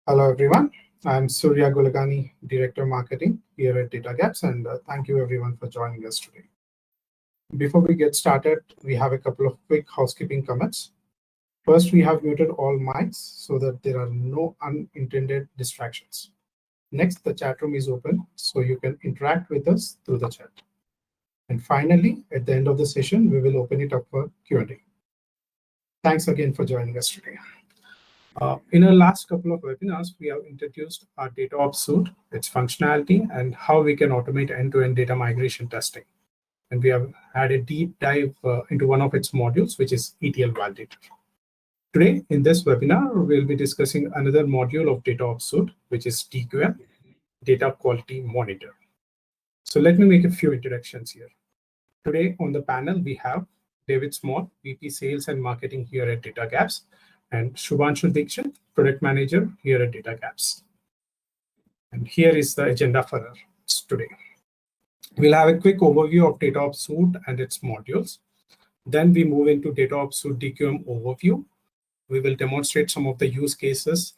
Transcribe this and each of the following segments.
Hello, everyone. I'm Surya Gulagani, Director Marketing here at DataGaps, and thank you everyone for joining us today. Before we get started, we have a couple of quick housekeeping comments. First, we have muted all mics so that there are no unintended distractions. Next, the chat room is open so you can interact with us through the chat. And finally, at the end of the session, we will open it up for Q&A. Thanks again for joining us today. In our last couple of webinars, we have introduced our DataOps suite, its functionality, and how we can automate end-to-end data migration testing. And we have had a deep dive into one of its modules, which is ETL Validator. Today, in this webinar, we'll be discussing another module of DataOps suite, which is DQM, Data Quality Monitor. So let me make a few introductions here. Today on the panel, we have David Small, VP Sales and Marketing here at DataGaps, and Shubhanshu Dikshit, Product Manager here at DataGaps. And here is the agenda for us today. We'll have a quick overview of DataOps suite and its modules. Then we move into DataOps suite DQM overview. We will demonstrate some of the use cases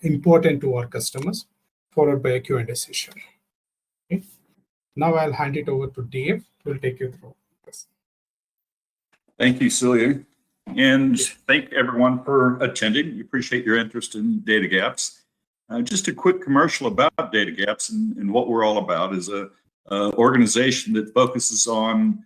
important to our customers, followed by a Q&A session. Okay. Now I'll hand it over to Dave, who will take you through this. Thank you, Celia. And thank everyone for attending. We appreciate your interest in DataGaps. Just a quick commercial about DataGaps and what we're all about is a organization that focuses on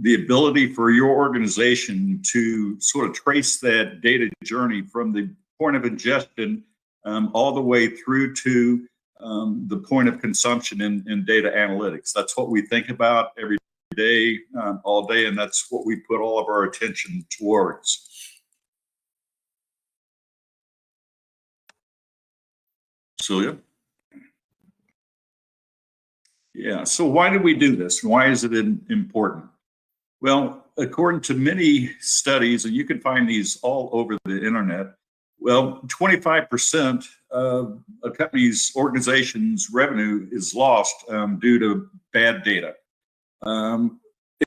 the ability for your organization to sort of trace that data journey from the point of ingestion all the way through to the point of consumption in data analytics. That's what we think about every day, all day, and that's what we put all of our attention towards. Celia? Yeah, so why do we do this? Why is it important? Well, according to many studies, and you can find these all over the internet, well, 25% of a company's organization's revenue is lost due to bad data.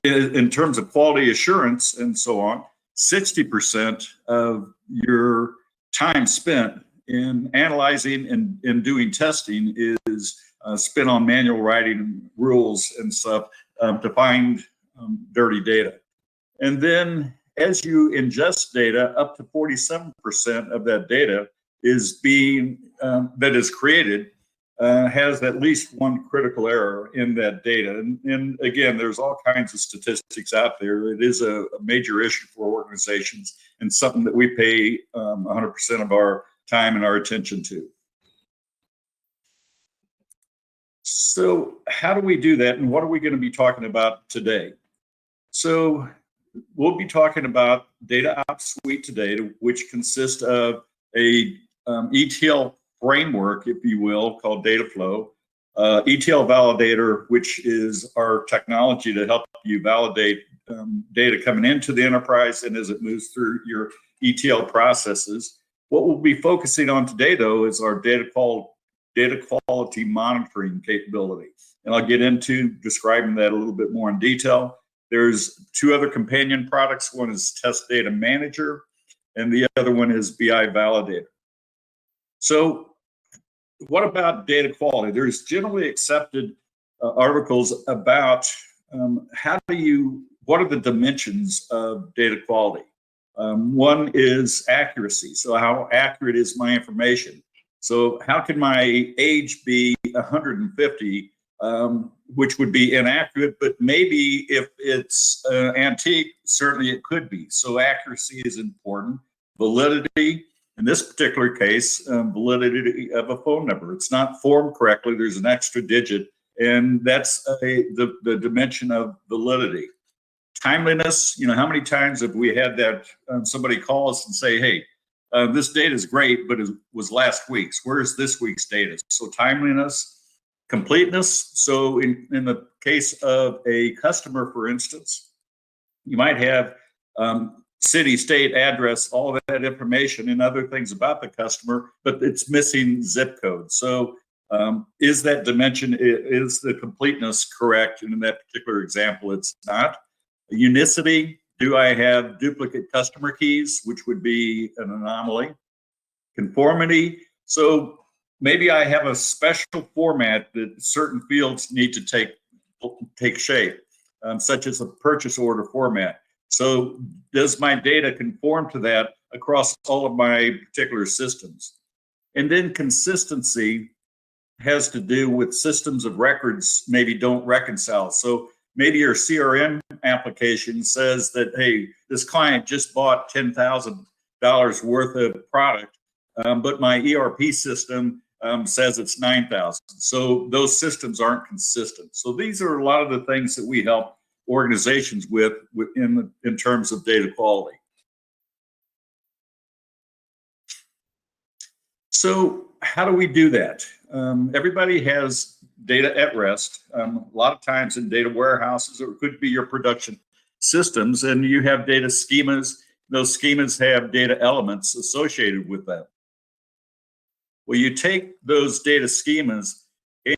In terms of quality assurance and so on, 60% of your time spent in analyzing and doing testing is spent on manual writing rules and stuff to find dirty data. And then as you ingest data, up to 47% of that data is being that is created has at least one critical error in that data. And again, there's all kinds of statistics out there. It is a major issue for organizations and something that we pay 100% of our time and our attention to. So how do we do that, and what are we going to be talking about today? So we'll be talking about DataOps Suite today, which consists of a ETL framework, if you will, called Dataflow, ETL Validator, which is our technology to help you validate data coming into the enterprise and as it moves through your ETL processes. What we'll be focusing on today, though, is our data quality monitoring capability. And I'll get into describing that a little bit more in detail. There's two other companion products. One is Test Data Manager, and the other one is BI Validator. So what about data quality? There's generally accepted articles about what are the dimensions of data quality? One is accuracy. So how accurate is my information? So how can my age be 150, which would be inaccurate, but maybe if it's antique, certainly it could be. So accuracy is important. Validity, in this particular case, validity of a phone number. It's not formed correctly. There's an extra digit, and that's the dimension of validity. Timeliness, how many times have we had that somebody call us and say, hey, this data is great, but it was last week's. Where's this week's data? So timeliness, completeness. So in the case of a customer, for instance, you might have city, state, address, all of that information and other things about the customer, but it's missing zip code. So is that dimension, is the completeness correct? And in that particular example, it's not. Unicity, do I have duplicate customer keys, which would be an anomaly? Conformity, So maybe I have a special format that certain fields need to take shape, such as a purchase order format. So does my data conform to that across all of my particular systems? And then consistency has to do with systems of records maybe don't reconcile. So maybe your CRM application says that, hey, this client just bought $10,000 worth of product, but my ERP system says it's 9,000. So those systems aren't consistent. So these are a lot of the things that we help organizations with in terms of data quality. So how do we do that? Everybody has data at rest. A lot of times in data warehouses, or it could be your production systems, and you have data schemas. Those schemas have data elements associated with them. Well, you take those data schemas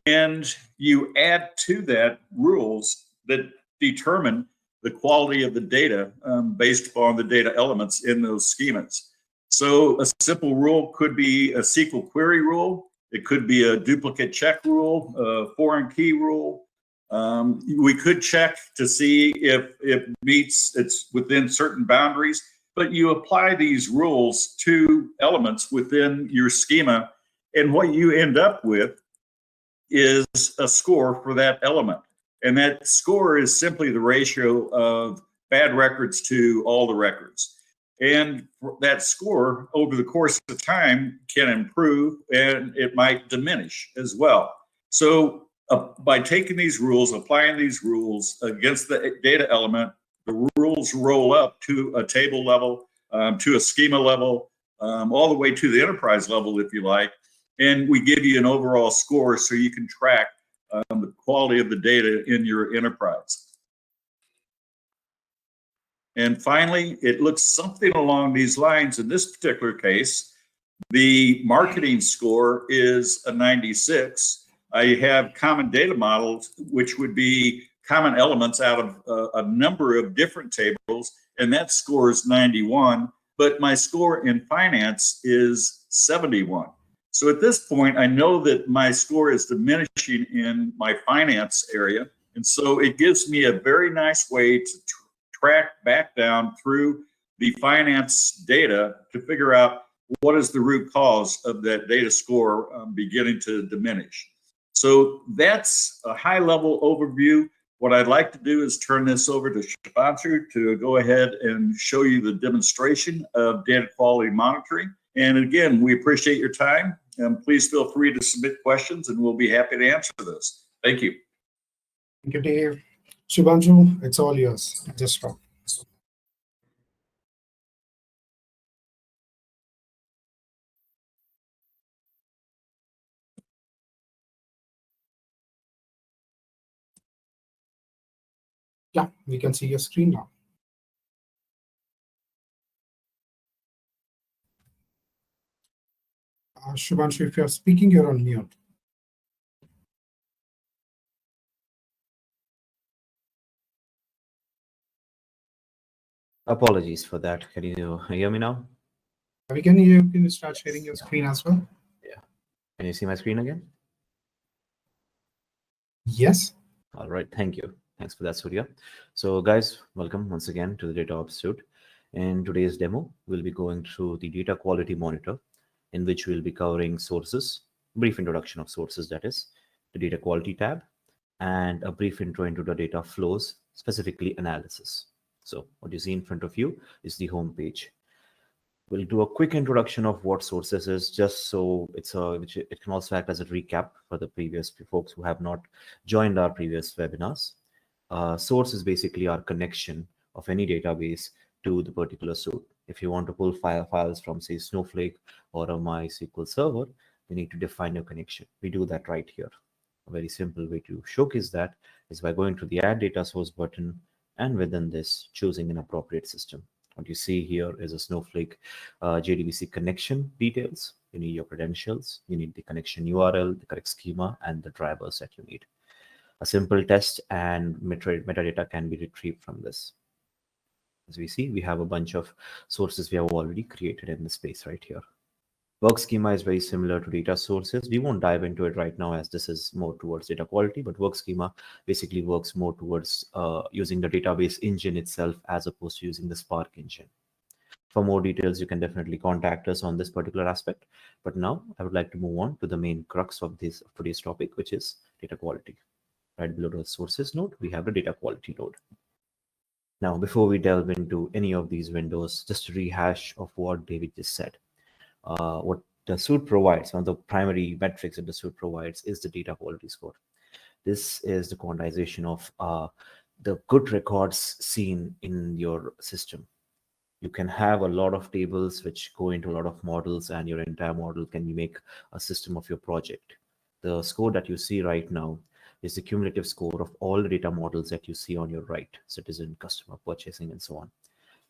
and you add to that rules that determine the quality of the data based upon the data elements in those schemas. So a simple rule could be a SQL query rule. It could be a duplicate check rule, a foreign key rule. We could check to see if it's within certain boundaries, but you apply these rules to elements within your schema, and what you end up with is a score for that element. And that score is simply the ratio of bad records to all the records. And that score over the course of time can improve, and it might diminish as well. So by taking these rules, applying these rules against the data element, the rules roll up to a table level, to a schema level, all the way to the enterprise level, if you like. And we give you an overall score so you can track the quality of the data in your enterprise. And finally, it looks something along these lines. In this particular case, the marketing score is a 96. I have common data models, which would be common elements out of a number of different tables, and that score is 91. But my score in finance is 71. So at this point, I know that my score is diminishing in my finance area. And so it gives me a very nice way to track back down through the finance data to figure out what is the root cause of that data score beginning to diminish. So that's a high level overview. What I'd like to do is turn this over to Shubhanshu to go ahead and show you the demonstration of data quality monitoring. And again, we appreciate your time. And please feel free to submit questions, and we'll be happy to answer those. Thank you. Thank you, Dave. Shubhanshu, it's all yours. Just stop. Yeah, we can see your screen now. Shubhanshu, if you're speaking, you're on mute. Apologies for that. Can you hear me now? We can hear you. Can you start sharing your screen as well? Yeah. Can you see my screen again? Yes. All right. Thank you. Thanks for that, Surya. So guys, welcome once again to the DataOps suite. In today's demo, we'll be going through the data quality monitor, in which we'll be covering sources, brief introduction of sources, that is, the data quality tab, and a brief intro into the data flows, specifically analysis. So what you see in front of you is the home page. We'll do a quick introduction of what sources is, just so it can also act as a recap for the previous folks who have not joined our previous webinars. Source is basically our connection of any database to the particular suite. If you want to pull files from, say, Snowflake or a MySQL server, you need to define your connection. We do that right here. A very simple way to showcase that is by going to the Add Data Source button, and within this, choosing an appropriate system. What you see here is a Snowflake JDBC connection details. You need your credentials, you need the connection URL, the correct schema, and the drivers that you need. A simple test and metadata can be retrieved from this. As we see, we have a bunch of sources we have already created in the space right here. Work schema is very similar to data sources. We won't dive into it right now as this is more towards data quality, but work schema basically works more towards using the database engine itself as opposed to using the Spark engine. For more details, you can definitely contact us on this particular aspect. But now I would like to move on to the main crux of today's topic, which is data quality. Right below the sources node, we have the data quality node. Now, before we delve into any of these windows, just a rehash of what David just said. What the suite provides, one of the primary metrics that the suite provides is the data quality score. This is the quantization of the good records seen in your system. You can have a lot of tables which go into a lot of models, and your entire model can make a system of your project. The score that you see right now is the cumulative score of all the data models that you see on your right: citizen, customer, purchasing, and so on.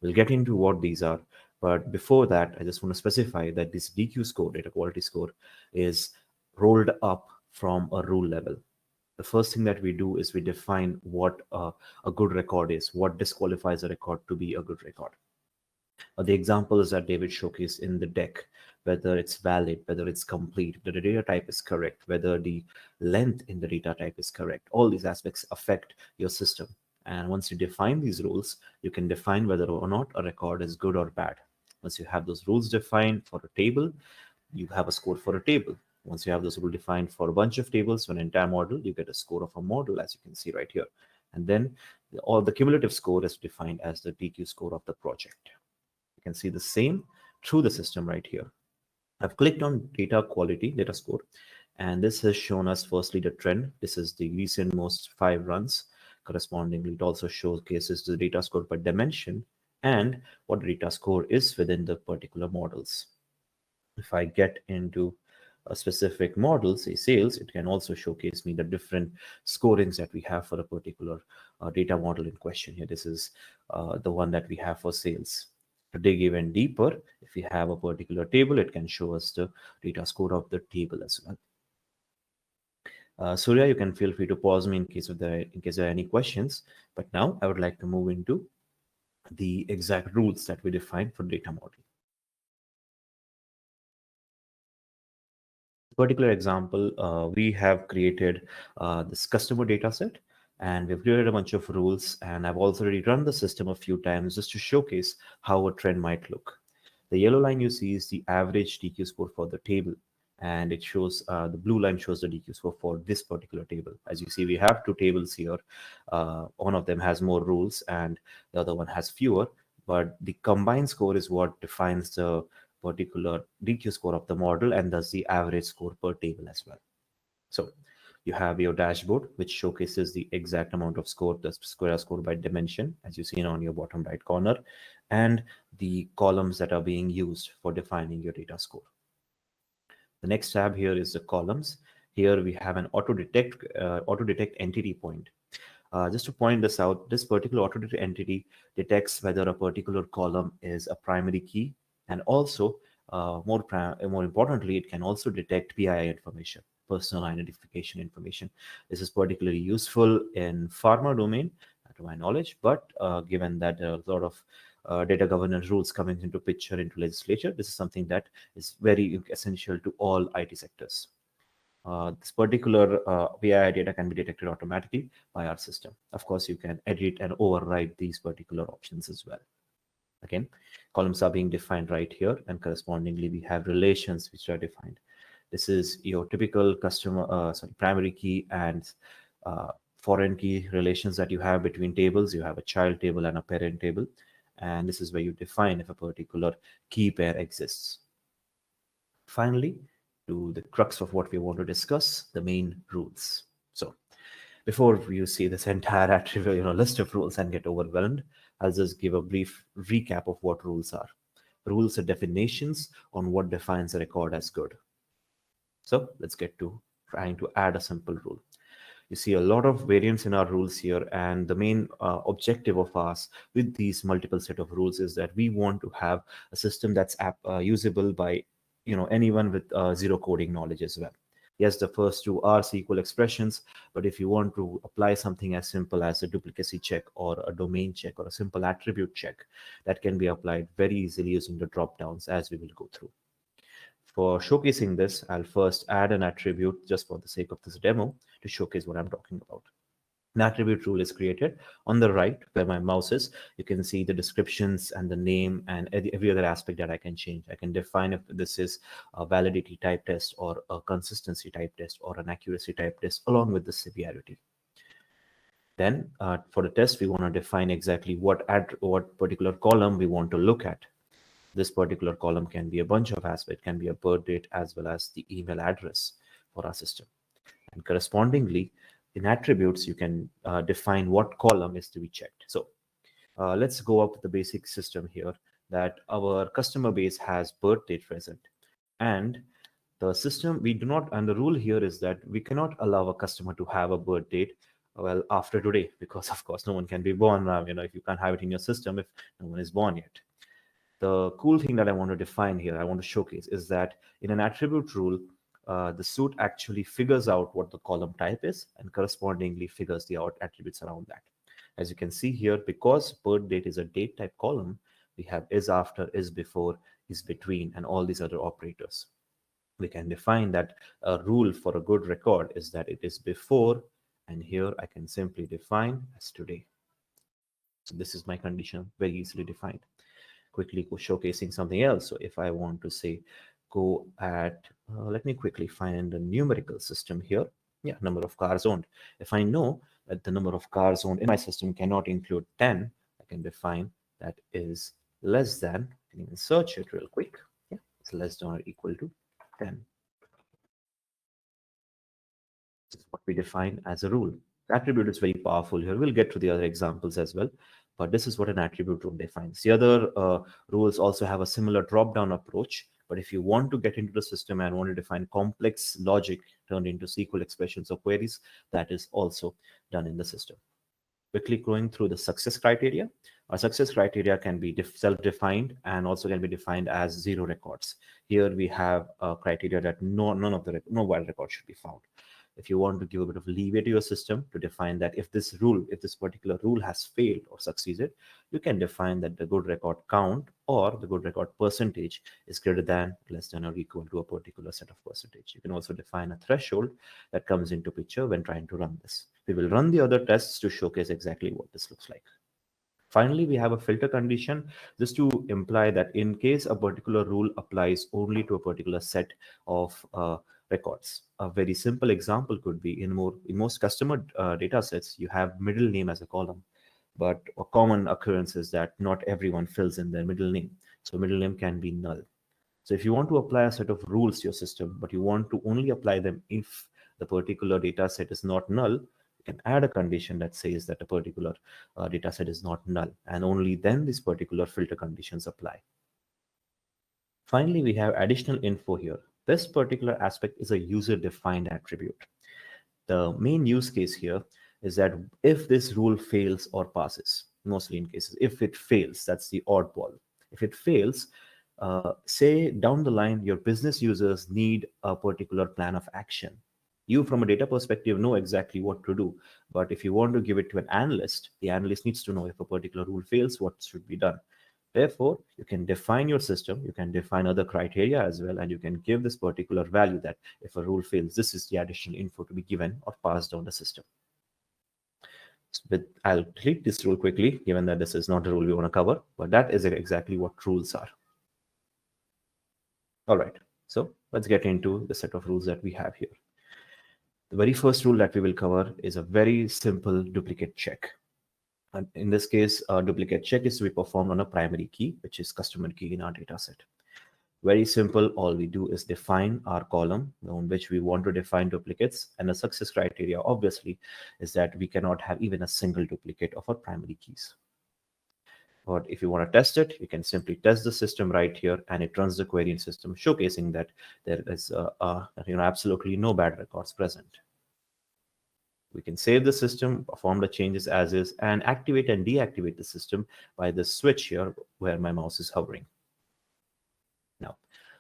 We'll get into what these are. But before that, I just want to specify that this DQ score, data quality score, is rolled up from a rule level. The first thing that we do is we define what a good record is, what disqualifies a record to be a good record. The examples that David showcased in the deck, whether it's valid, whether it's complete, whether the data type is correct, whether the length in the data type is correct, all these aspects affect your system. And once you define these rules, you can define whether or not a record is good or bad. Once you have those rules defined for a table, you have a score for a table. Once you have those rules defined for a bunch of tables, for an entire model, you get a score of a model, as you can see right here. And then all the cumulative score is defined as the DQ score of the project. You can see the same through the system right here. I've clicked on data quality, data score, and this has shown us firstly the trend. This is the recent most 5 runs. Correspondingly, it also showcases the data score by dimension and what the data score is within the particular models. If I get into a specific model, say sales, it can also showcase me the different scorings that we have for a particular data model in question here. This is the one that we have for sales. To dig even deeper, if we have a particular table, it can show us the data score of the table as well. Surya, you can feel free to pause me in case there are any questions. But now I would like to move into the exact rules that we define for data model. Particular example, we have created this customer data set, and we've created a bunch of rules, and I've also already run the system a few times just to showcase how a trend might look. The yellow line you see is the average DQ score for the table, and it shows the blue line shows the DQ score for this particular table. As you see, we have 2 tables here. One of them has more rules and the other one has fewer, but the combined score is what defines the particular DQ score of the model, and thus the average score per table as well. So you have your dashboard, which showcases the exact amount of score, the square score by dimension, as you see on your bottom right corner, and the columns that are being used for defining your data score. The next tab here is the columns. Here we have an auto detect entity point. Just to point this out, this particular auto detect entity detects whether a particular column is a primary key, and also more importantly, it can also detect PII information, personal identification information. This is particularly useful in pharma domain, to my knowledge, but given that there are a lot of data governance rules coming into picture into legislature, this is something that is very essential to all IT sectors. This particular PII data can be detected automatically by our system. Of course, you can edit and override these particular options as well. Again, columns are being defined right here, and correspondingly, we have relations which are defined. This is your typical primary key and foreign key relations that you have between tables. You have a child table and a parent table, and this is where you define if a particular key pair exists. Finally, to the crux of what we want to discuss, the main rules. So before you see this entire attribute, list of rules and get overwhelmed, I'll just give a brief recap of what rules are. Rules are definitions on what defines a record as good. So let's get to trying to add a simple rule. You see a lot of variants in our rules here, and the main objective of us with these multiple set of rules is that we want to have a system that's usable by anyone with zero coding knowledge as well. Yes, the first 2 are Sql expressions, but if you want to apply something as simple as a duplicacy check or a domain check or a simple attribute check, that can be applied very easily using the drop downs, as we will go through. For showcasing this, I'll first add an attribute just for the sake of this demo to showcase what I'm talking about. An attribute rule is created. On the right, where my mouse is, you can see the descriptions and the name and every other aspect that I can change. I can define if this is a validity type test or a consistency type test or an accuracy type test along with the severity. Then for the test, we want to define exactly what particular column we want to look at. This particular column can be a bunch of aspects, can be a birth date as well as the email address for our system. And correspondingly, in attributes, you can define what column is to be checked. So let's go up with the basic system here that our customer base has birth date present. And the system, we do not, and the rule here is that we cannot allow a customer to have a birth date well after today, because of course no one can be born now, if you can't have it in your system if no one is born yet. The cool thing that I want to define here, I want to showcase, is that in an attribute rule, the suite actually figures out what the column type is and correspondingly figures the attributes around that. As you can see here, because birth date is a date type column, we have is after, is before, is between, and all these other operators. We can define that a rule for a good record is that it is before, and here I can simply define as today. So this is my condition, very easily defined. Quickly go showcasing something else. So if I want to say go at let me quickly find the numerical system here. Yeah, number of cars owned. If I know that the number of cars owned in my system cannot include 10, I can define that is less than. I can even search it real quick. Yeah, it's less than or equal to 10. This is what we define as a rule. The attribute is very powerful here. We'll get to the other examples as well, but this is what an attribute rule defines. The other rules also have a similar drop-down approach, but if you want to get into the system and want to define complex logic turned into SQL expressions or queries, that is also done in the system. Quickly going through the success criteria. Our success criteria can be self-defined and also can be defined as 0 records. Here we have a criteria that no wild record should be found. If you want to give a bit of leeway to your system to define that if this particular rule has failed or succeeded, you can define that the good record count or the good record percentage is greater than, less than, or equal to a particular set of percentage. You can also define a threshold that comes into picture when trying to run this. We will run the other tests to showcase exactly what this looks like. Finally, we have a filter condition just to imply that in case a particular rule applies only to a particular set of records. A very simple example could be in most customer data sets, you have middle name as a column, but a common occurrence is that not everyone fills in their middle name. So middle name can be null. So if you want to apply a set of rules to your system, but you want to only apply them if the particular data set is not null, can add a condition that says that a particular data set is not null, and only then these particular filter conditions apply. Finally, we have additional info here. This particular aspect is a user-defined attribute. The main use case here is that if this rule fails or passes, mostly in cases, if it fails, that's the oddball. If it fails, say down the line, your business users need a particular plan of action. You, from a data perspective, know exactly what to do. But if you want to give it to an analyst, the analyst needs to know if a particular rule fails, what should be done. Therefore, you can define your system, you can define other criteria as well, and you can give this particular value that if a rule fails, this is the additional info to be given or passed down the system. But I'll delete this rule quickly, given that this is not the rule we want to cover, but that is exactly what rules are. All right, so let's get into the set of rules that we have here. The very first rule that we will cover is a very simple duplicate check. And in this case, a duplicate check is to be performed on a primary key, which is customer key in our data set. Very simple. All we do is define our column on which we want to define duplicates. And the success criteria, obviously, is that we cannot have even a single duplicate of our primary keys. But if you want to test it, you can simply test the system right here, and it runs the query in system, showcasing that there is absolutely no bad records present. We can save the system, perform the changes as is, and activate and deactivate the system by the switch here where my mouse is hovering. Now,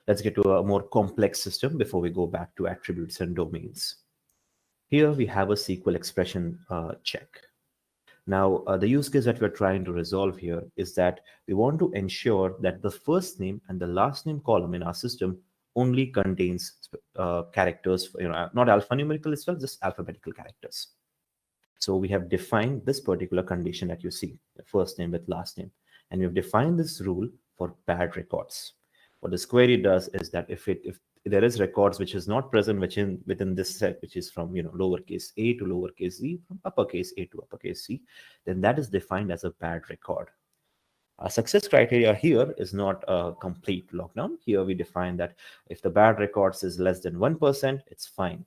let's get to a more complex system before we go back to attributes and domains. Here we have a SQL expression check. Now, the use case that we're trying to resolve here is that we want to ensure that the first name and the last name column in our system only contains characters, not alphanumerical as well, just alphabetical characters. So we have defined this particular condition that you see, the first name with last name, and we've defined this rule for bad records. What this query does is that if there is records which is not present within this set, which is from lowercase a to lowercase z, from uppercase a to uppercase c, then that is defined as a bad record. Our success criteria here is not a complete lockdown. Here we define that if the bad records is less than 1%, it's fine.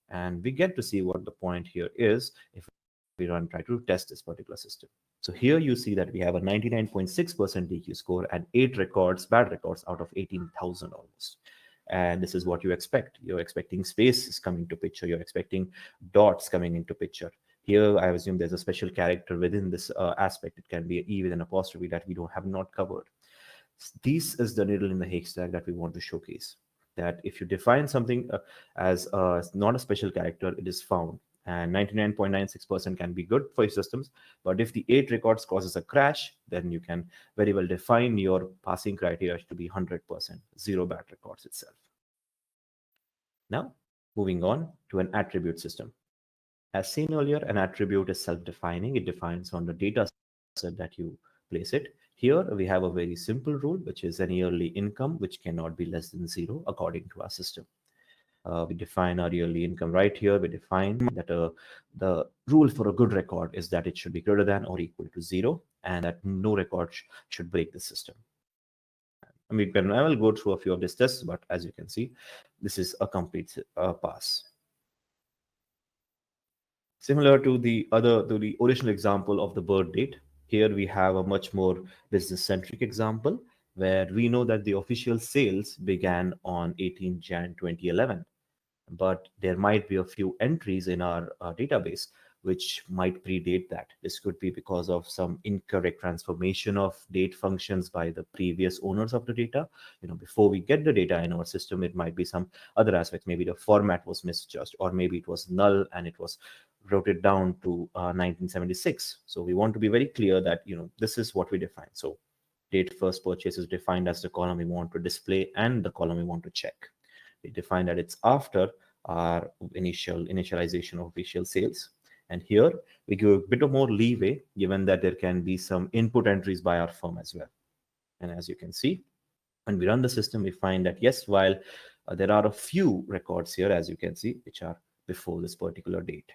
And we get to see what the point here is if we try to test this particular system. So here you see that we have a 99.6% DQ score and 8 bad records out of 18,000 almost. And this is what you expect. You're expecting spaces coming to picture. You're expecting dots coming into picture. Here, I assume there's a special character within this aspect. It can be an E with an apostrophe that we have not covered. This is the needle in the haystack that we want to showcase. That if you define something as not a special character, it is found. And 99.96% can be good for your systems. But if the 8 records causes a crash, then you can very well define your passing criteria to be 100%, 0 bad records itself. Now, moving on to an attribute system. As seen earlier, an attribute is self-defining. It defines on the data set that you place it. Here, we have a very simple rule, which is an yearly income, which cannot be less than 0 according to our system. We define our yearly income right here. We define that the rule for a good record is that it should be greater than or equal to 0, and that no record should break the system. I will go through a few of these tests, but as you can see, this is a complete pass. Similar to the original example of the birth date, here we have a much more business-centric example where we know that the official sales began on 18 Jan 2011. But there might be a few entries in our database which might predate that. This could be because of some incorrect transformation of date functions by the previous owners of the data. Before we get the data in our system, it might be some other aspects. Maybe the format was misjudged, or maybe it was null and it was wrote down to 1976. So we want to be very clear that this is what we define. So date first purchase is defined as the column we want to display and the column we want to check. We define that it's after our initialization of official sales. And here we give a bit of more leeway given that there can be some input entries by our firm as well. And as you can see, when we run the system, we find that yes, while there are a few records here, as you can see, which are before this particular date.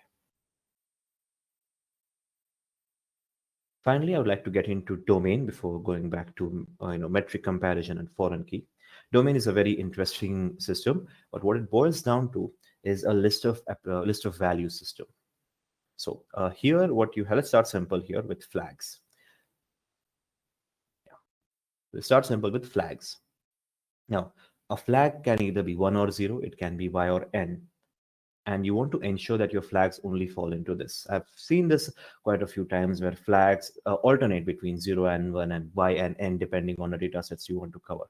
Finally, I would like to get into domain before going back to metric comparison and foreign key. Domain is a very interesting system, but what it boils down to is a list of value system. So here, let's start simple here with flags. Yeah. We'll start simple with flags. Now, a flag can either be 1 or 0. It can be Y or N. And you want to ensure that your flags only fall into this. I've seen this quite a few times where flags alternate between 0 and 1 and Y and N depending on the data sets you want to cover.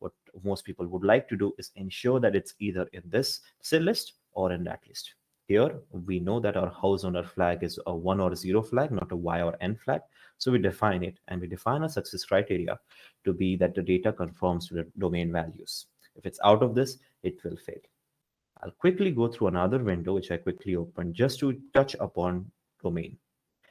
What most people would like to do is ensure that it's either in this cell list or in that list. Here, we know that our house owner flag is a 1 or 0 flag, not a Y or N flag. So we define it, and we define a success criteria to be that the data conforms to the domain values. If it's out of this, it will fail. I'll quickly go through another window, which I quickly opened just to touch upon domain.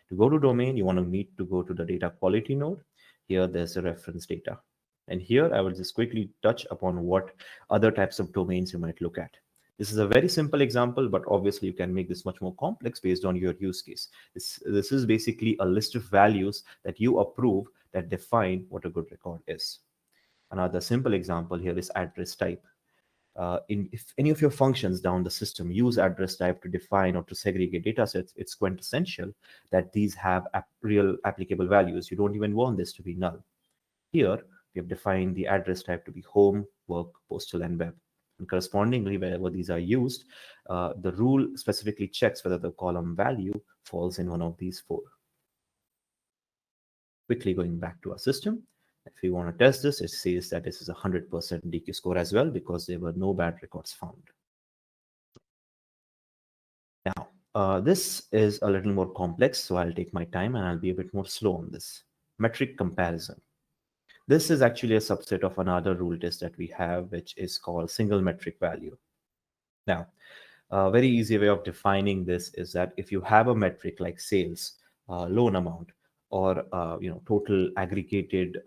To go to domain, you need to go to the data quality node. Here, there's a reference data. And here, I will just quickly touch upon what other types of domains you might look at. This is a very simple example, but obviously you can make this much more complex based on your use case. This is basically a list of values that you approve that define what a good record is. Another simple example here is address type. If any of your functions down the system use address type to define or to segregate data sets, it's quintessential that these have real applicable values. You don't even want this to be null. Here, we have defined the address type to be home, work, postal, and web. And correspondingly, wherever these are used, the rule specifically checks whether the column value falls in one of these 4. Quickly going back to our system. If we want to test this, it says that this is a 100% DQ score as well because there were no bad records found. Now, this is a little more complex, so I'll take my time and I'll be a bit more slow on this. Metric comparison. This is actually a subset of another rule test that we have, which is called single metric value. Now, a very easy way of defining this is that if you have a metric like sales, loan amount, or total aggregated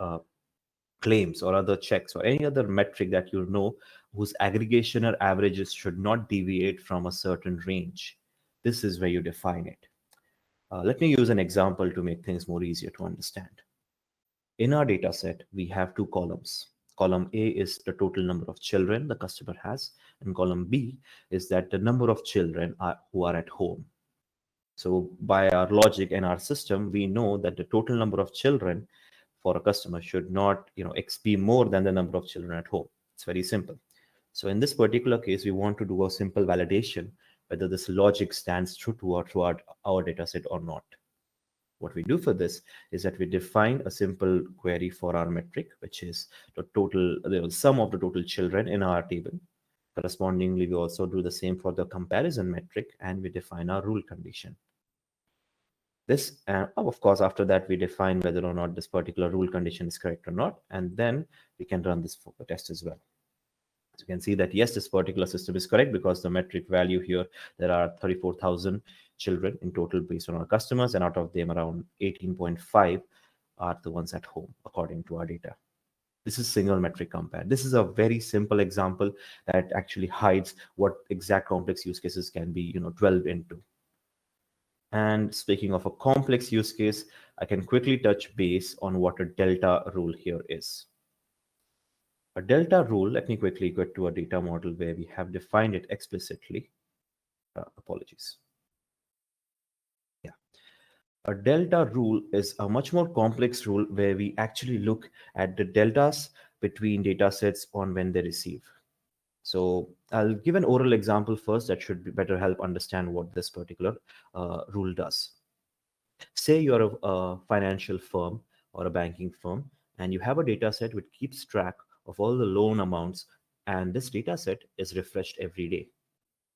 claims or other checks or any other metric that you know whose aggregation or averages should not deviate from a certain range, this is where you define it. Let me use an example to make things more easier to understand. In our data set, we have two columns. Column A is the total number of children the customer has, and column B is that the number of children who are at home. So by our logic and our system, we know that the total number of children for a customer should not be more than the number of children at home. It's very simple. So in this particular case, we want to do a simple validation whether this logic stands true throughout our data set or not. What we do for this is that we define a simple query for our metric, which is the sum of the total children in our table. Correspondingly, we also do the same for the comparison metric, and we define our rule condition. This, of course, after that, we define whether or not this particular rule condition is correct or not, and then we can run this test as well. So you can see that, yes, this particular system is correct because the metric value here, there are 34,000 children in total based on our customers, and out of them, around 18.5 are the ones at home, according to our data. This is single metric compare. This is a very simple example that actually hides what exact complex use cases can be delved into. And speaking of a complex use case, I can quickly touch base on what a delta rule here is. A delta rule, let me quickly get to a data model where we have defined it explicitly. Apologies. Yeah. A delta rule is a much more complex rule where we actually look at the deltas between data sets on when they receive. So I'll give an oral example first that should be better help understand what this particular rule does. Say you're a financial firm or a banking firm, and you have a data set which keeps track of all the loan amounts, and this data set is refreshed every day.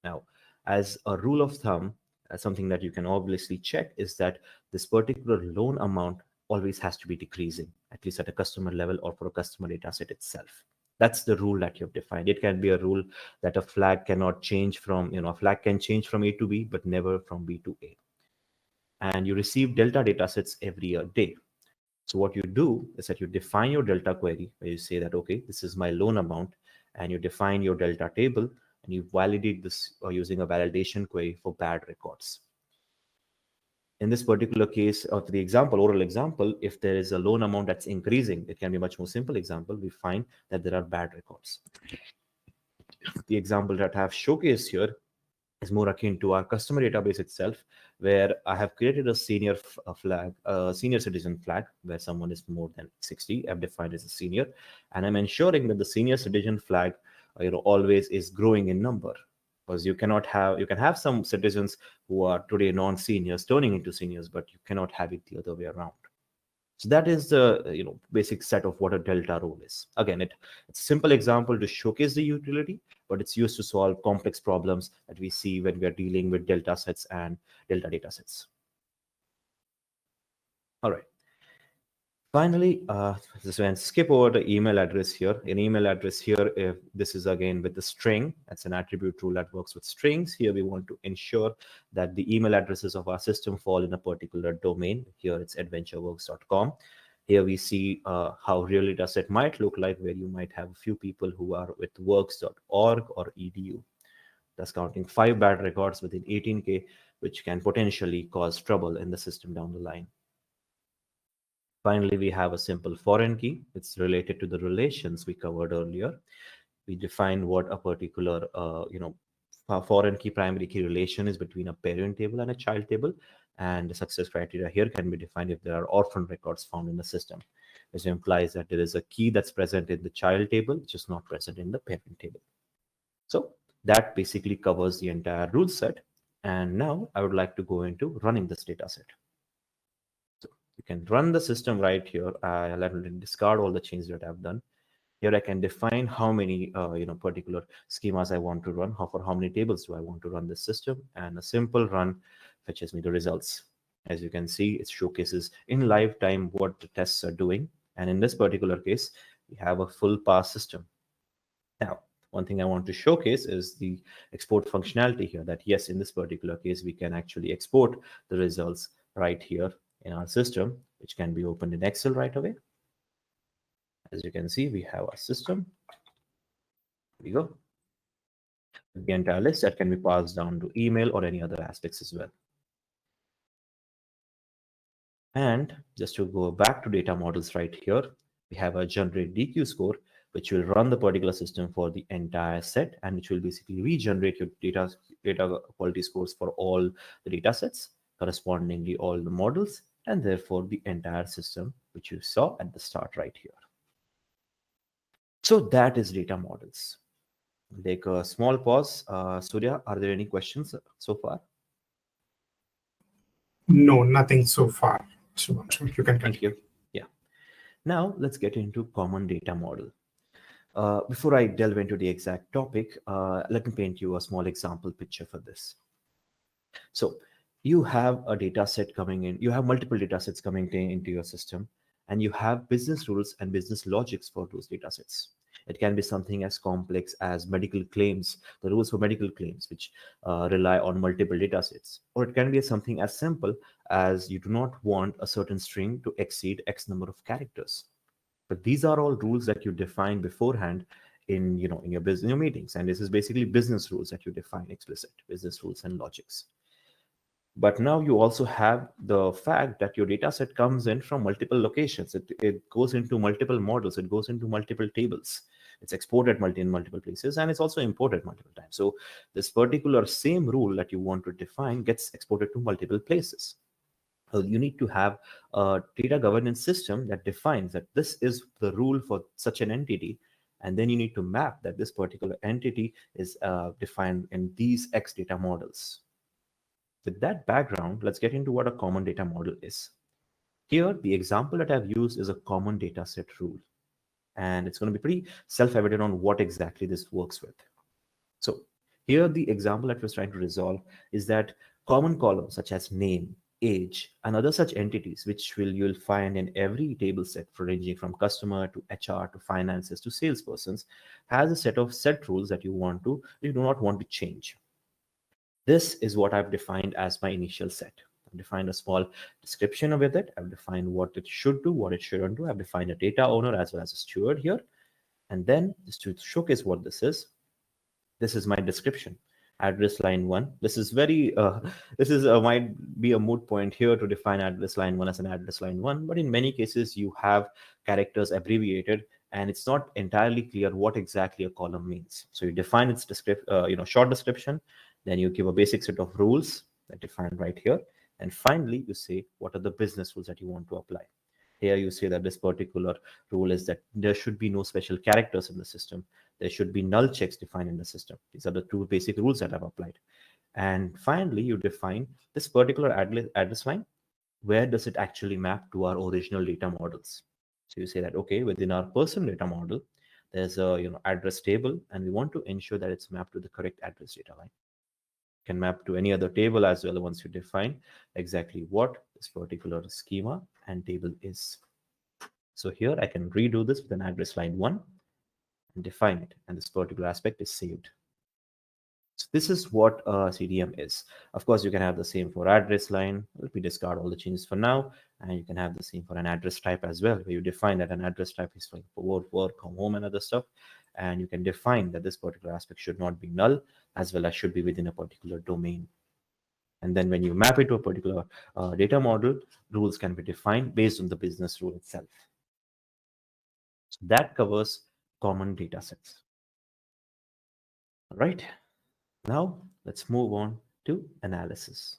Now, as a rule of thumb, something that you can obviously check is that this particular loan amount always has to be decreasing, at least at a customer level or for a customer data set itself. That's the rule that you've defined. It can be a rule that a flag cannot change from, a flag can change from A to B, but never from B to A. And you receive delta data sets every day. So what you do is that you define your delta query where you say that, okay, this is my loan amount, and you define your delta table and you validate this using a validation query for bad records. In this particular case of the example, oral example, if there is a loan amount that's increasing, it can be a much more simple example. We find that there are bad records. The example that I have showcased here is more akin to our customer database itself, where I have created a senior flag, a senior citizen flag, where someone is more than 60. I've defined as a senior, and I'm ensuring that the senior citizen flag, always is growing in number, because you can have some citizens who are today non-seniors turning into seniors, but you cannot have it the other way around. So that is the basic set of what a delta rule is. Again, it's a simple example to showcase the utility, but it's used to solve complex problems that we see when we are dealing with delta sets and delta data sets. All right. Finally, this one, skip over the email address here. An email address here, if this is again with the string, that's an attribute rule that works with strings. Here we want to ensure that the email addresses of our system fall in a particular domain. Here it's adventureworks.com. Here we see how real data set might look like, where you might have a few people who are with works.org or edu. Thus counting 5 bad records within 18K, which can potentially cause trouble in the system down the line. Finally, we have a simple foreign key. It's related to the relations we covered earlier. We define what a particular, foreign key primary key relation is between a parent table and a child table. And the success criteria here can be defined if there are orphan records found in the system, which implies that there is a key that's present in the child table, which is not present in the parent table. So that basically covers the entire rule set. And now I would like to go into running this data set. You can run the system right here. I'll discard all the changes that I've done. Here I can define how many particular schemas I want to run, for how many tables do I want to run this system, and a simple run fetches me the results. As you can see, it showcases in live time what the tests are doing. And in this particular case, we have a full parse system. Now, one thing I want to showcase is the export functionality here, that yes, in this particular case, we can actually export the results right here in our system, which can be opened in Excel right away. As you can see, we have our system. Here we go. The entire list that can be passed down to email or any other aspects as well. And just to go back to data models right here, we have a generate DQ score, which will run the particular system for the entire set, and which will basically regenerate your data quality scores for all the data sets, correspondingly all the models, and therefore the entire system, which you saw at the start right here. So that is data models. Take a small pause. Surya, are there any questions so far? No, nothing so far. So you can continue. Thank you. Yeah. Now let's get into common data model. Before I delve into the exact topic, let me paint you a small example picture for this. So you have a data set coming in, you have multiple data sets coming into your system, and you have business rules and business logics for those data sets. It can be something as complex as medical claims, the rules for medical claims, which rely on multiple data sets. Or it can be something as simple as you do not want a certain string to exceed X number of characters. But these are all rules that you define beforehand in your business, in your meetings. And this is basically business rules that you define, explicit business rules and logics. But now you also have the fact that your data set comes in from multiple locations. It goes into multiple models. It goes into multiple tables. It's exported in multiple places, and it's also imported multiple times. So this particular same rule that you want to define gets exported to multiple places. So you need to have a data governance system that defines that this is the rule for such an entity. And then you need to map that this particular entity is defined in these X data models. With that background, let's get into what a common data model is. Here, the example that I've used is a common data set rule. And it's going to be pretty self-evident on what exactly this works with. So here, the example that we're trying to resolve is that common columns such as name, age, and other such entities, which you'll find in every table set ranging from customer to HR to finances to salespersons, has a set of set rules that you do not want to change. This is what I've defined as my initial set. I've defined a small description with it. I've defined what it should do, what it shouldn't do. I've defined a data owner as well as a steward here. And then just to showcase what this is my description. Address line 1. This is might be a moot point here to define address line 1 as an address line 1, but in many cases you have characters abbreviated and it's not entirely clear what exactly a column means. So you define its short description, then you give a basic set of rules that define right here, and finally you say what are the business rules that you want to apply. Here you say that this particular rule is that there should be no special characters in the system. There should be null checks defined in the system. These are the two basic rules that I've applied. And finally, you define this particular address line. Where does it actually map to our original data models? So you say that, okay, within our person data model, there's a address table, and we want to ensure that it's mapped to the correct address data line. You can map to any other table as well once you define exactly what this particular schema and table is. So here I can redo this with an address line 1 and define it, and this particular aspect is saved. So this is what a CDM is. Of course, you can have the same for address line. Let me discard all the changes for now, and you can have the same for an address type as well, where you define that an address type is for work, home, and other stuff. And you can define that this particular aspect should not be null, as well as should be within a particular domain. And then when you map it to a particular data model, rules can be defined based on the business rule itself. So that covers common data sets. All right. Now let's move on to analysis.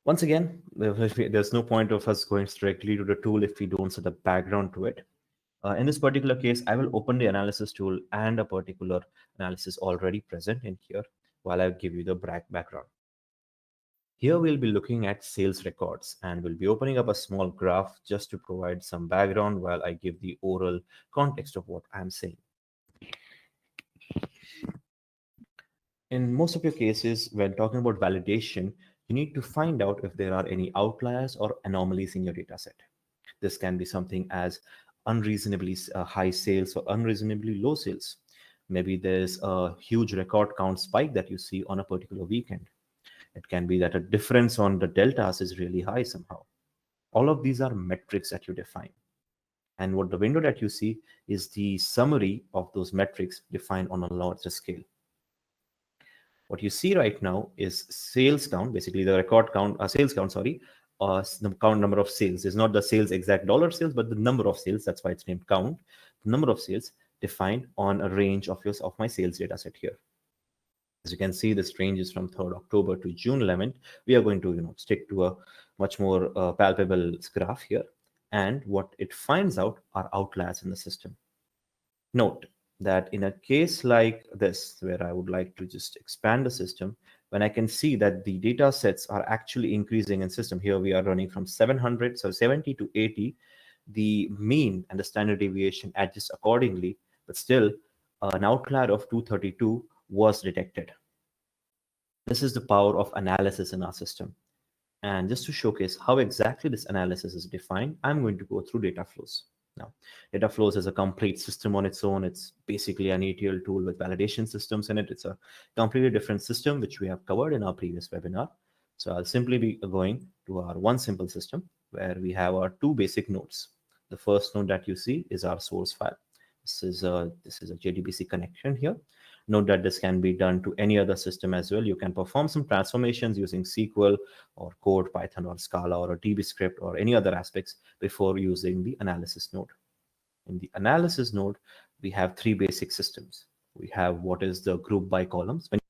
Once again, there's no point of us going directly to the tool if we don't set a background to it. In this particular case, I will open the analysis tool and a particular analysis already present in here while I give you the background. Here we'll be looking at sales records, and we'll be opening up a small graph just to provide some background while I give the oral context of what I'm saying. In most of your cases, when talking about validation, you need to find out if there are any outliers or anomalies in your data set. This can be something as unreasonably high sales or unreasonably low sales. Maybe there's a huge record count spike that you see on a particular weekend. It can be that a difference on the deltas is really high somehow. All of these are metrics that you define. And what the window that you see is the summary of those metrics defined on a larger scale. What you see right now is sales count, basically the record count, sales count, sorry, the count number of sales. It's not the sales exact dollar sales, but the number of sales. That's why it's named count. The number of sales defined on a range of my sales data set here. As you can see, this range is from 3rd October to June 11th. We are going to stick to a much more palpable graph here. And what it finds out are outliers in the system. Note that in a case like this, where I would like to just expand the system, when I can see that the data sets are actually increasing in system, here we are running from 70 to 80, the mean and the standard deviation adjusts accordingly, but still an outlier of 232 was detected. This is the power of analysis in our system. And just to showcase how exactly this analysis is defined, I'm going to go through data flows. Now, data flows is a complete system on its own. It's basically an ETL tool with validation systems in it. It's a completely different system, which we have covered in our previous webinar. So I'll simply be going to our one simple system where we have our two basic nodes. The first node that you see is our source file. This is a JDBC connection here. Note that this can be done to any other system as well. You can perform some transformations using SQL or code, Python or Scala or a DB script or any other aspects before using the analysis node. In the analysis node, we have three basic systems. We have what is the group by columns. When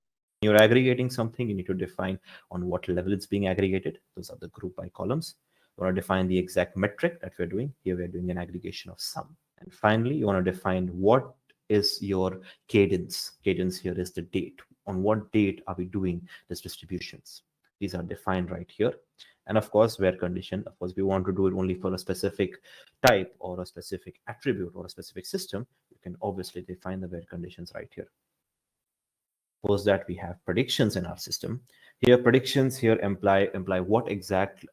you're aggregating something, you need to define on what level it's being aggregated. Those are the group by columns. You want to define the exact metric that we're doing. Here we're doing an aggregation of sum. And finally, you want to define what is your cadence. Cadence here is the date. On what date are we doing these distributions? These are defined right here. And of course, where condition, of course, we want to do it only for a specific type or a specific attribute or a specific system. You can obviously define the where conditions right here. Suppose that we have predictions in our system. Here, predictions here imply what exact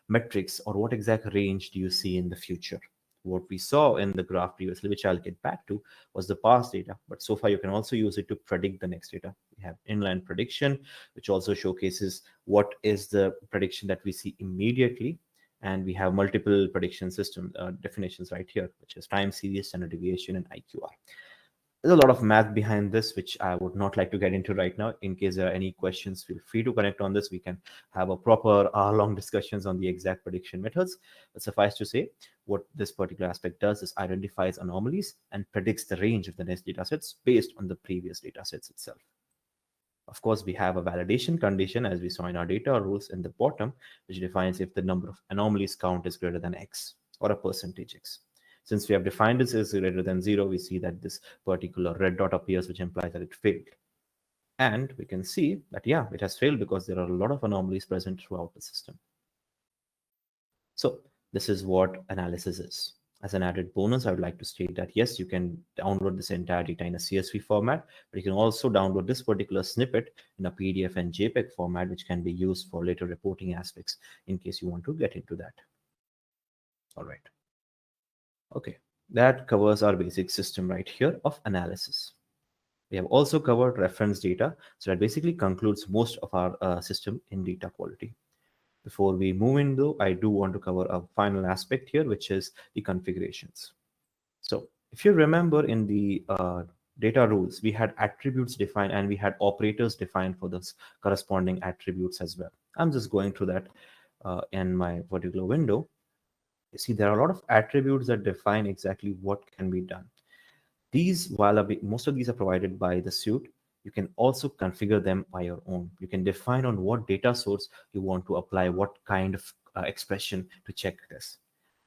metrics or what exact range do you see in the future. What we saw in the graph previously, which I'll get back to, was the past data. But so far, you can also use it to predict the next data. We have inline prediction, which also showcases what is the prediction that we see immediately. And we have multiple prediction system definitions right here, which is time series, standard deviation, and IQR. There's a lot of math behind this, which I would not like to get into right now. In case there are any questions, feel free to connect on this. We can have a proper long discussions on the exact prediction methods. But suffice to say, what this particular aspect does is identifies anomalies and predicts the range of the next data sets based on the previous data sets itself. Of course, we have a validation condition, as we saw in our data rules in the bottom, which defines if the number of anomalies count is greater than X or a percentage X. Since we have defined this as greater than 0, we see that this particular red dot appears, which implies that it failed. And we can see that, yeah, it has failed because there are a lot of anomalies present throughout the system. So this is what analysis is. As an added bonus, I would like to state that, yes, you can download this entire data in a CSV format, but you can also download this particular snippet in a PDF and JPEG format, which can be used for later reporting aspects in case you want to get into that. All right. Okay, that covers our basic system right here of analysis. We have also covered reference data. So that basically concludes most of our system in data quality. Before we move in though, I do want to cover a final aspect here, which is the configurations. So if you remember in the data rules, we had attributes defined and we had operators defined for those corresponding attributes as well. I'm just going through that in my particular window. You see, there are a lot of attributes that define exactly what can be done. These, while most of these are provided by the suite, you can also configure them by your own. You can define on what data source you want to apply what kind of expression to check this.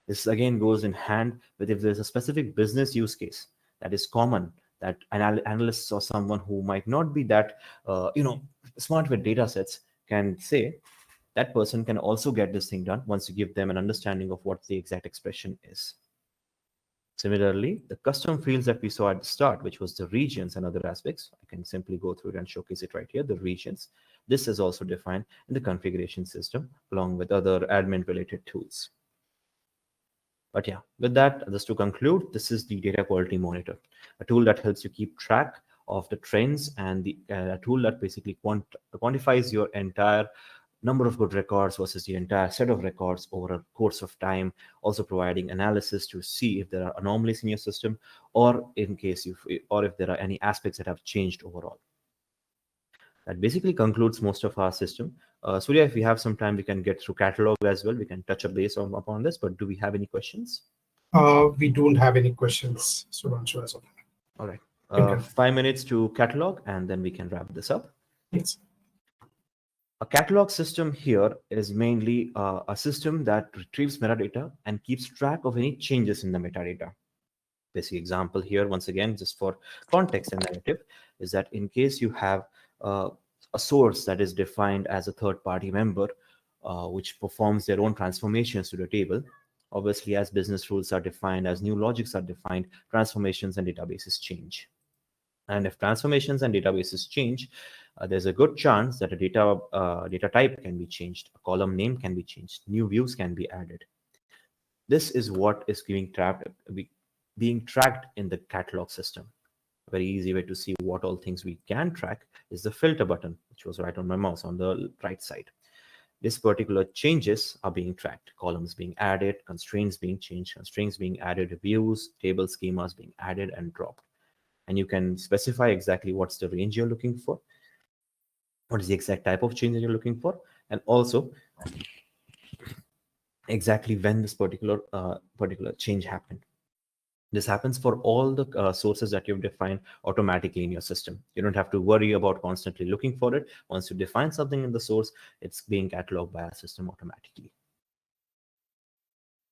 This again goes in hand with if there's a specific business use case that is common, that analysts or someone who might not be that smart with data sets can say, that person can also get this thing done once you give them an understanding of what the exact expression is. Similarly, the custom fields that we saw at the start, which was the regions and other aspects, I can simply go through it and showcase it right here, the regions. This is also defined in the configuration system along with other admin related tools. But yeah, with that, just to conclude, this is the data quality monitor, a tool that helps you keep track of the trends, and the a tool that basically quantifies your entire number of good records versus the entire set of records over a course of time, also providing analysis to see if there are anomalies in your system, or in case or if there are any aspects that have changed overall. That basically concludes most of our system. Surya, if we have some time, we can get through catalog as well. We can touch a base upon this, but do we have any questions? We don't have any questions, Subhanshu, as of now. All right. Okay. 5 minutes to catalog, and then we can wrap this up. Yes. A catalog system here is mainly a system that retrieves metadata and keeps track of any changes in the metadata. Basic example here, once again, just for context and narrative, is that in case you have a source that is defined as a third-party member, which performs their own transformations to the table, obviously, as business rules are defined, as new logics are defined, transformations and databases change. And if transformations and databases change, there's a good chance that a data type can be changed, a column name can be changed, new views can be added. This is what is being tracked in the catalog system. A very easy way to see what all things we can track is the filter button, which was right on my mouse on the right side. This particular changes are being tracked, columns being added, constraints being changed, constraints being added, views, table schemas being added and dropped. And you can specify exactly what's the range you're looking for, what is the exact type of change that you're looking for, and also exactly when this particular change happened. This happens for all the sources that you've defined automatically in your system. You don't have to worry about constantly looking for it. Once you define something in the source, it's being cataloged by our system automatically.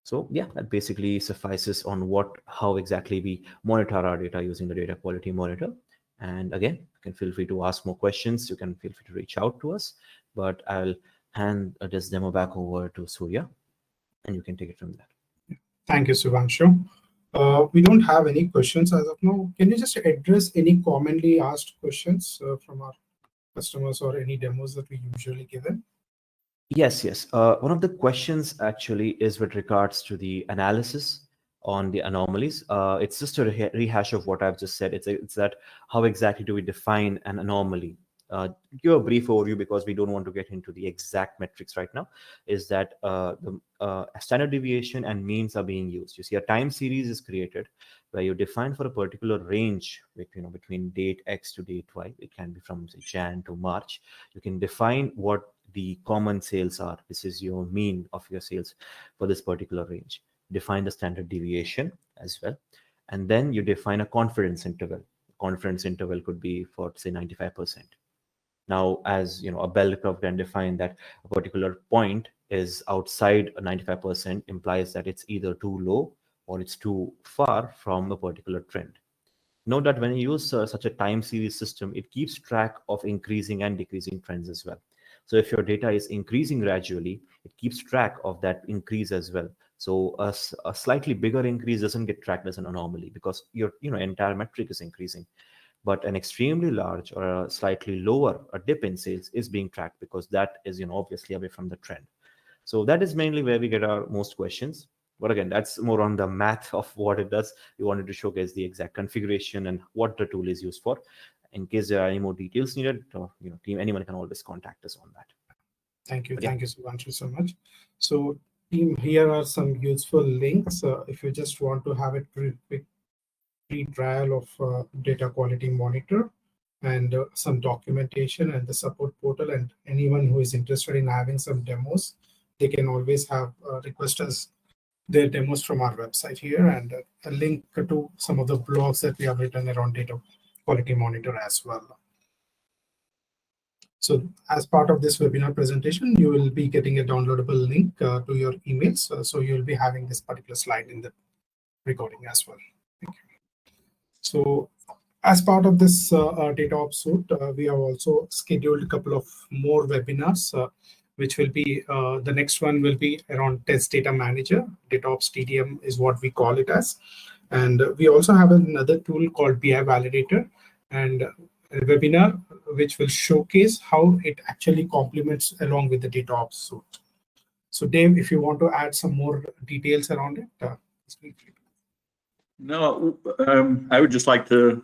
So yeah, that basically suffices on how exactly we monitor our data using the data quality monitor. And again, you can feel free to ask more questions. You can feel free to reach out to us, but I'll hand this demo back over to Surya, and you can take it from there. Thank you, Subhanshu. We don't have any questions as of now. Can you just address any commonly asked questions from our customers or any demos that we usually give them? Yes. One of the questions actually is with regards to the analysis on the anomalies. It's just a rehash of what I've just said. It's that how exactly do we define an anomaly? Give a brief overview because we don't want to get into the exact metrics right now. Is that the standard deviation and means are being used. You see, a time series is created where you define for a particular range, between date X to date Y. It can be from say Jan to March. You can define what the common sales are. This is your mean of your sales for this particular range. Define the standard deviation as well, and then you define a confidence interval. Confidence interval could be for say 95%. Now, as you know, a bell curve can define that a particular point is outside a 95% implies that it's either too low or it's too far from a particular trend. Note that when you use such a time series system, it keeps track of increasing and decreasing trends as well. So if your data is increasing gradually, it keeps track of that increase as well. So a slightly bigger increase doesn't get tracked as an anomaly because your entire metric is increasing. But an extremely large or a slightly lower dip in sales is being tracked because that is obviously away from the trend. So that is mainly where we get our most questions. But again, that's more on the math of what it does. We wanted to showcase the exact configuration and what the tool is used for. In case there are any more details needed, team, anyone can always contact us on that. Thank you. Thank you, Subhanshu, so much. So team, here are some useful links. If you just want to have a quick free trial of data quality monitor and some documentation and the support portal, and anyone who is interested in having some demos, they can always have request us their demos from our website here, and a link to some of the blogs that we have written around data quality monitor as well. So as part of this webinar presentation, you will be getting a downloadable link to your emails. So you'll be having this particular slide in the recording as well. Thank you. So as part of this DataOps suite, we have also scheduled a couple of more webinars, which will be, the next one will be around Test Data Manager. DataOps TDM is what we call it as. And we also have another tool called BI Validator, and a webinar which will showcase how it actually complements along with the DataOps suite. So Dave, if you want to add some more details around it, No, I would just like to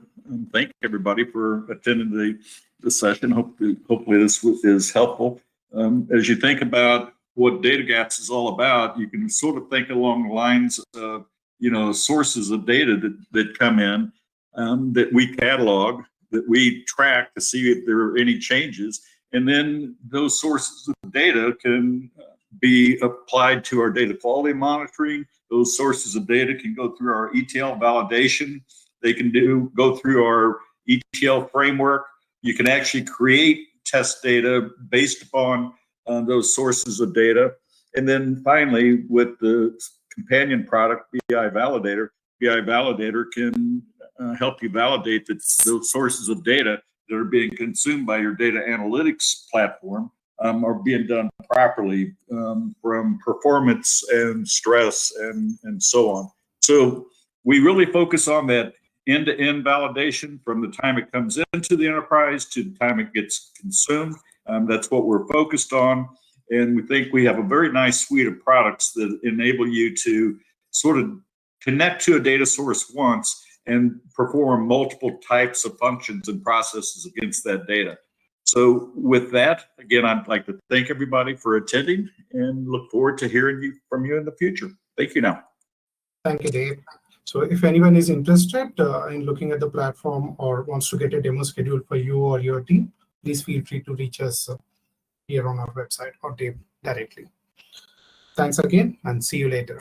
thank everybody for attending the session. Hopefully this is helpful. As you think about what DataGaps is all about, you can sort of think along the lines of, sources of data that come in, that we catalog, that we track to see if there are any changes. And then those sources of data can be applied to our data quality monitoring. Those sources of data can go through our ETL validation. They can go through our ETL framework. You can actually create test data based upon those sources of data. And then finally, with the companion product, BI Validator can help you validate that those sources of data that are being consumed by your data analytics platform are being done properly, from performance and stress and so on. So we really focus on that end-to-end validation from the time it comes into the enterprise to the time it gets consumed. That's what we're focused on. And we think we have a very nice suite of products that enable you to sort of connect to a data source once and perform multiple types of functions and processes against that data. So with that, again, I'd like to thank everybody for attending and look forward to hearing from you in the future. Thank you now. Thank you, Dave. So if anyone is interested in looking at the platform or wants to get a demo scheduled for you or your team, please feel free to reach us here on our website or Dave directly. Thanks again and see you later.